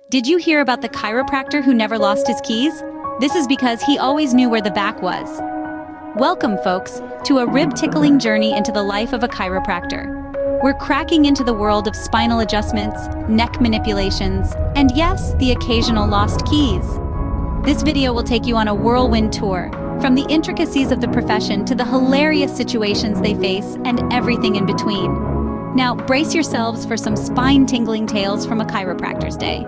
Did you hear about the chiropractor who never lost his keys? This is because he always knew where the back was. Welcome, folks, to a rib-tickling journey into the life of a chiropractor. We're cracking into the world of spinal adjustments, neck manipulations, and yes, the occasional lost keys. This video will take you on a whirlwind tour, from the intricacies of the profession to the hilarious situations they face and everything in between. Now, brace yourselves for some spine-tingling tales from a chiropractor's day.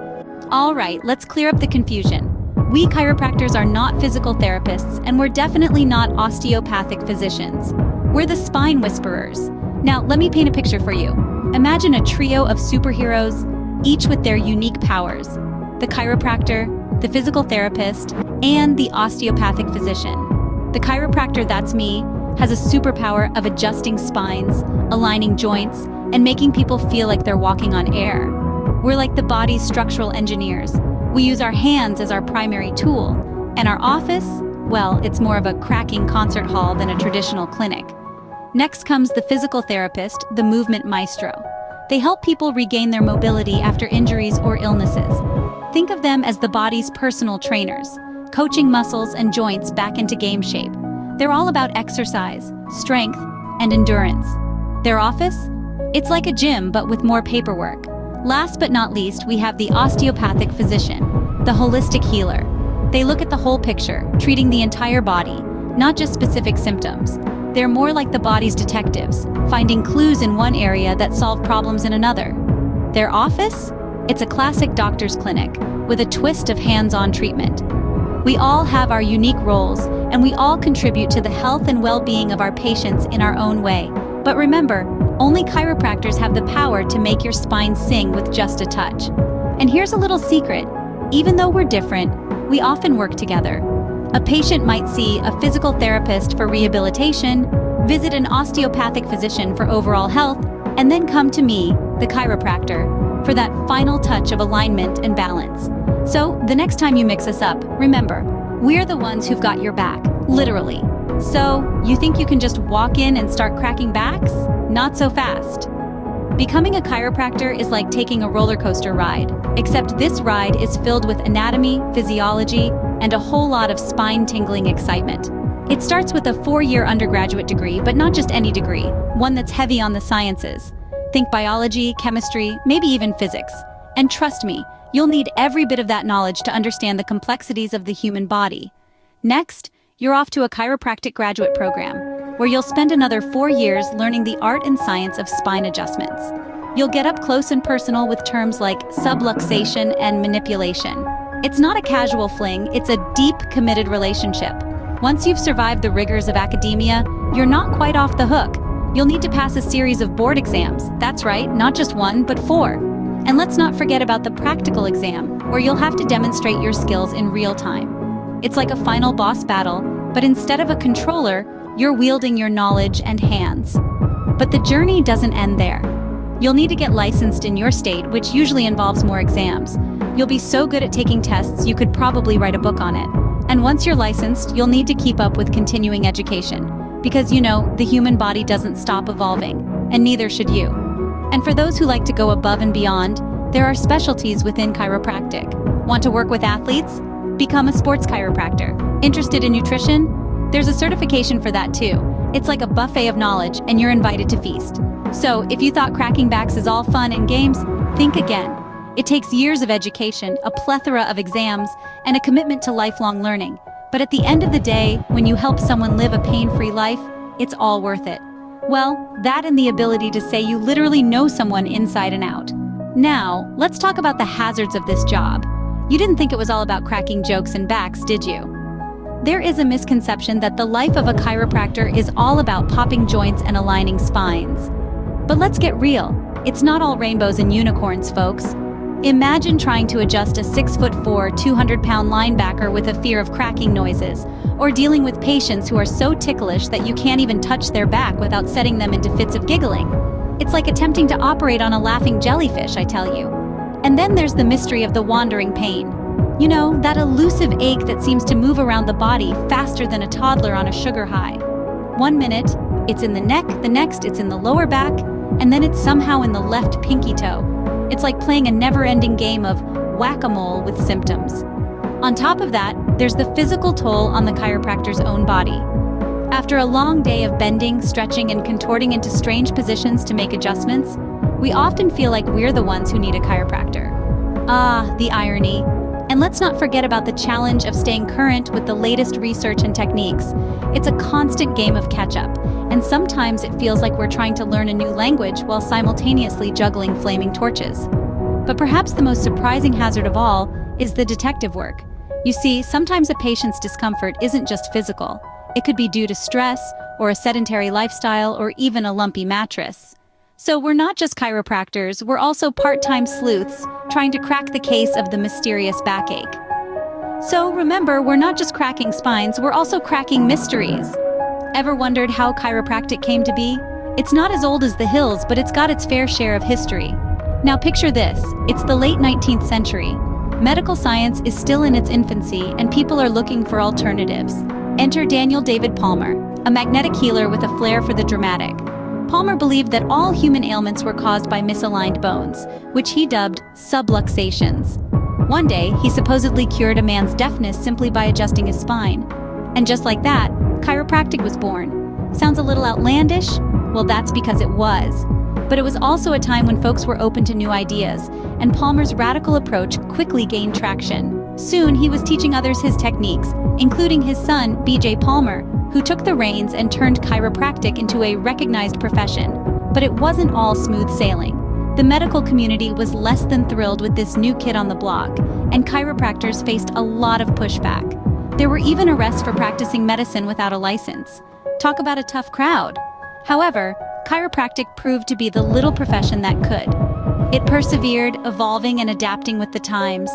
All right, let's clear up the confusion. We chiropractors are not physical therapists, and we're definitely not osteopathic physicians. We're the spine whisperers. Now, let me paint a picture for you. Imagine a trio of superheroes, each with their unique powers. The chiropractor, the physical therapist, and the osteopathic physician. The chiropractor, that's me, has a superpower of adjusting spines, aligning joints, and making people feel like they're walking on air. We're like the body's structural engineers. We use our hands as our primary tool, and our office, well, it's more of a cracking concert hall than a traditional clinic. Next comes the physical therapist, the movement maestro. They help people regain their mobility after injuries or illnesses. Think of them as the body's personal trainers, coaching muscles and joints back into game shape. They're all about exercise, strength, and endurance. Their office? It's like a gym, but with more paperwork. Last but not least, we have the osteopathic physician, the holistic healer. They look at the whole picture, treating the entire body, not just specific symptoms. They're more like the body's detectives, finding clues in one area that solve problems in another. Their office? It's a classic doctor's clinic, with a twist of hands-on treatment. We all have our unique roles, and we all contribute to the health and well-being of our patients in our own way. But remember, only chiropractors have the power to make your spine sing with just a touch. And here's a little secret. Even though we're different, we often work together. A patient might see a physical therapist for rehabilitation, visit an osteopathic physician for overall health, and then come to me, the chiropractor, for that final touch of alignment and balance. So, the next time you mix us up, remember, we're the ones who've got your back, literally. So, you think you can just walk in and start cracking backs? Not so fast. Becoming a chiropractor is like taking a roller coaster ride, except this ride is filled with anatomy, physiology, and a whole lot of spine-tingling excitement. It starts with a 4-year undergraduate degree, but not just any degree, one that's heavy on the sciences. Think biology, chemistry, maybe even physics. And trust me, you'll need every bit of that knowledge to understand the complexities of the human body. Next, you're off to a chiropractic graduate program, where you'll spend another 4 years learning the art and science of spine adjustments. You'll get up close and personal with terms like subluxation and manipulation. It's not a casual fling, it's a deep, committed relationship. Once you've survived the rigors of academia, you're not quite off the hook. You'll need to pass a series of board exams. That's right, not just 1, but 4. And let's not forget about the practical exam, where you'll have to demonstrate your skills in real time. It's like a final boss battle, but instead of a controller, you're wielding your knowledge and hands. But the journey doesn't end there. You'll need to get licensed in your state, which usually involves more exams. You'll be so good at taking tests, you could probably write a book on it. And once you're licensed, you'll need to keep up with continuing education. Because you know, the human body doesn't stop evolving, and neither should you. And for those who like to go above and beyond, there are specialties within chiropractic. Want to work with athletes? Become a sports chiropractor. Interested in nutrition? There's a certification for that too. It's like a buffet of knowledge, and you're invited to feast. So, if you thought cracking backs is all fun and games, think again. It takes years of education, a plethora of exams, and a commitment to lifelong learning. But at the end of the day, when you help someone live a pain-free life, it's all worth it. Well, that and the ability to say you literally know someone inside and out. Now, let's talk about the hazards of this job. You didn't think it was all about cracking jokes and backs, did you? There is a misconception that the life of a chiropractor is all about popping joints and aligning spines. But let's get real. It's not all rainbows and unicorns, folks. Imagine trying to adjust a 6'4", 200-pound linebacker with a fear of cracking noises, or dealing with patients who are so ticklish that you can't even touch their back without setting them into fits of giggling. It's like attempting to operate on a laughing jellyfish, I tell you. And then there's the mystery of the wandering pain. You know, that elusive ache that seems to move around the body faster than a toddler on a sugar high. 1 minute, it's in the neck, the next it's in the lower back, and then it's somehow in the left pinky toe. It's like playing a never-ending game of whack-a-mole with symptoms. On top of that, there's the physical toll on the chiropractor's own body. After a long day of bending, stretching, and contorting into strange positions to make adjustments, we often feel like we're the ones who need a chiropractor. Ah, the irony. And let's not forget about the challenge of staying current with the latest research and techniques. It's a constant game of catch-up, and sometimes it feels like we're trying to learn a new language while simultaneously juggling flaming torches. But perhaps the most surprising hazard of all is the detective work. You see, sometimes a patient's discomfort isn't just physical. It could be due to stress, or a sedentary lifestyle, or even a lumpy mattress. So we're not just chiropractors, we're also part-time sleuths trying to crack the case of the mysterious backache. So remember, we're not just cracking spines, we're also cracking mysteries. Ever wondered how chiropractic came to be? It's not as old as the hills, but it's got its fair share of history. Now picture this, it's the late 19th century. Medical science is still in its infancy and people are looking for alternatives. Enter Daniel David Palmer, a magnetic healer with a flair for the dramatic. Palmer believed that all human ailments were caused by misaligned bones, which he dubbed subluxations. One day, he supposedly cured a man's deafness simply by adjusting his spine. And just like that, chiropractic was born. Sounds a little outlandish? Well, that's because it was. But it was also a time when folks were open to new ideas, and Palmer's radical approach quickly gained traction. Soon, he was teaching others his techniques, including his son, B.J. Palmer, who took the reins and turned chiropractic into a recognized profession. But it wasn't all smooth sailing. The medical community was less than thrilled with this new kid on the block, and chiropractors faced a lot of pushback. There were even arrests for practicing medicine without a license. Talk about a tough crowd. However, chiropractic proved to be the little profession that could. It persevered, evolving and adapting with the times.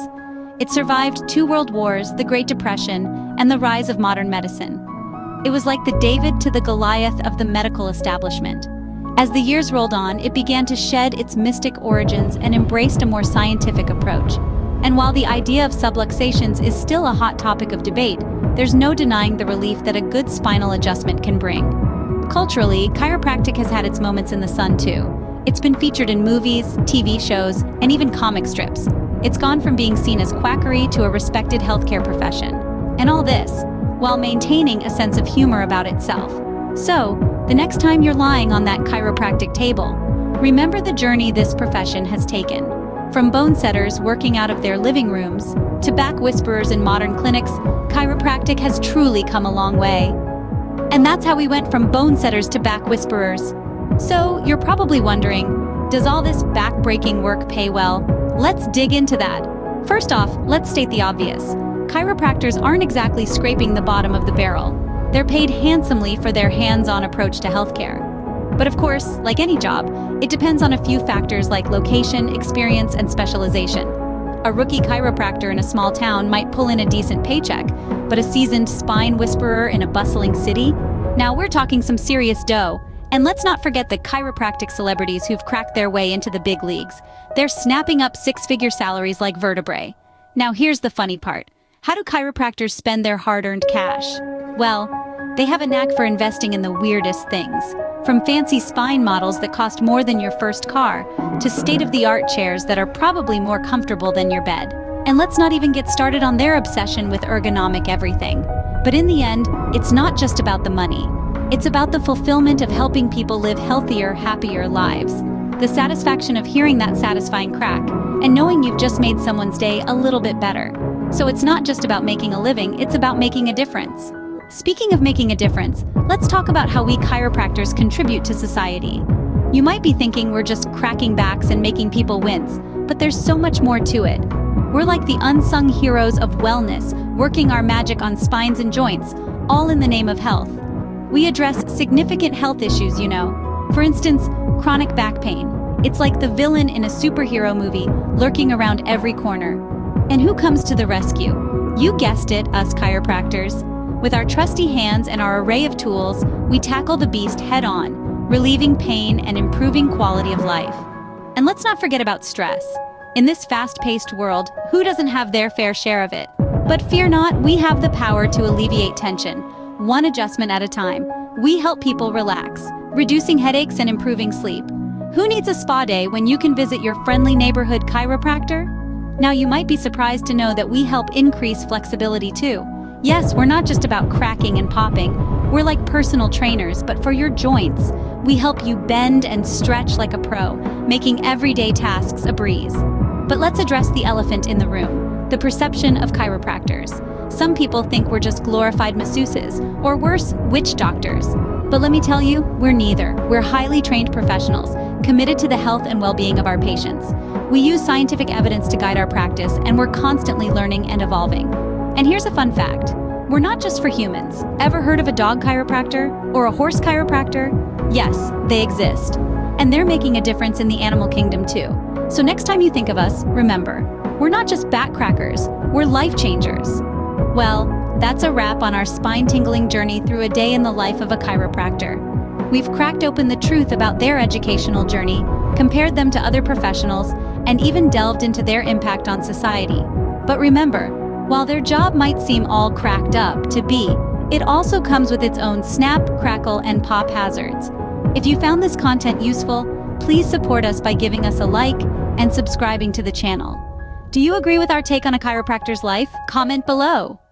It survived 2 world wars, the Great Depression, and the rise of modern medicine. It was like the David to the Goliath of the medical establishment. As the years rolled on, it began to shed its mystic origins and embraced a more scientific approach. And while the idea of subluxations is still a hot topic of debate, there's no denying the relief that a good spinal adjustment can bring. Culturally, chiropractic has had its moments in the sun too. It's been featured in movies, TV shows, and even comic strips. It's gone from being seen as quackery to a respected healthcare profession. And all this, while maintaining a sense of humor about itself. So, the next time you're lying on that chiropractic table, remember the journey this profession has taken. From bone setters working out of their living rooms, to back whisperers in modern clinics, chiropractic has truly come a long way. And that's how we went from bone setters to back whisperers. So, you're probably wondering, does all this back-breaking work pay well? Let's dig into that. First off, let's state the obvious. Chiropractors aren't exactly scraping the bottom of the barrel. They're paid handsomely for their hands-on approach to healthcare. But of course, like any job, it depends on a few factors like location, experience, and specialization. A rookie chiropractor in a small town might pull in a decent paycheck, but a seasoned spine whisperer in a bustling city? Now we're talking some serious dough. And let's not forget the chiropractic celebrities who've cracked their way into the big leagues. They're snapping up 6-figure salaries like vertebrae. Now here's the funny part. How do chiropractors spend their hard-earned cash? Well, they have a knack for investing in the weirdest things. From fancy spine models that cost more than your first car, to state-of-the-art chairs that are probably more comfortable than your bed. And let's not even get started on their obsession with ergonomic everything. But in the end, it's not just about the money. It's about the fulfillment of helping people live healthier, happier lives. The satisfaction of hearing that satisfying crack, and knowing you've just made someone's day a little bit better. So it's not just about making a living, it's about making a difference. Speaking of making a difference, let's talk about how we chiropractors contribute to society. You might be thinking we're just cracking backs and making people wince, but there's so much more to it. We're like the unsung heroes of wellness, working our magic on spines and joints, all in the name of health. We address significant health issues, you know. For instance, chronic back pain. It's like the villain in a superhero movie, lurking around every corner. And who comes to the rescue? You guessed it, us chiropractors. With our trusty hands and our array of tools, we tackle the beast head-on, relieving pain and improving quality of life. And let's not forget about stress. In this fast-paced world, who doesn't have their fair share of it? But fear not, we have the power to alleviate tension, one adjustment at a time. We help people relax, reducing headaches and improving sleep. Who needs a spa day when you can visit your friendly neighborhood chiropractor? Now you might be surprised to know that we help increase flexibility too. Yes, we're not just about cracking and popping. We're like personal trainers, but for your joints. We help you bend and stretch like a pro, making everyday tasks a breeze. But let's address the elephant in the room, the perception of chiropractors. Some people think we're just glorified masseuses, or worse, witch doctors. But let me tell you, we're neither. We're highly trained professionals, committed to the health and well-being of our patients. We use scientific evidence to guide our practice, and we're constantly learning and evolving. And here's a fun fact. We're not just for humans. Ever heard of a dog chiropractor or a horse chiropractor? Yes, they exist. And they're making a difference in the animal kingdom too. So next time you think of us, remember, we're not just back crackers, we're life changers. Well, that's a wrap on our spine-tingling journey through a day in the life of a chiropractor. We've cracked open the truth about their educational journey, compared them to other professionals, and even delved into their impact on society. But remember, while their job might seem all cracked up to be, it also comes with its own snap, crackle, and pop hazards. If you found this content useful, please support us by giving us a like and subscribing to the channel. Do you agree with our take on a chiropractor's life? Comment below.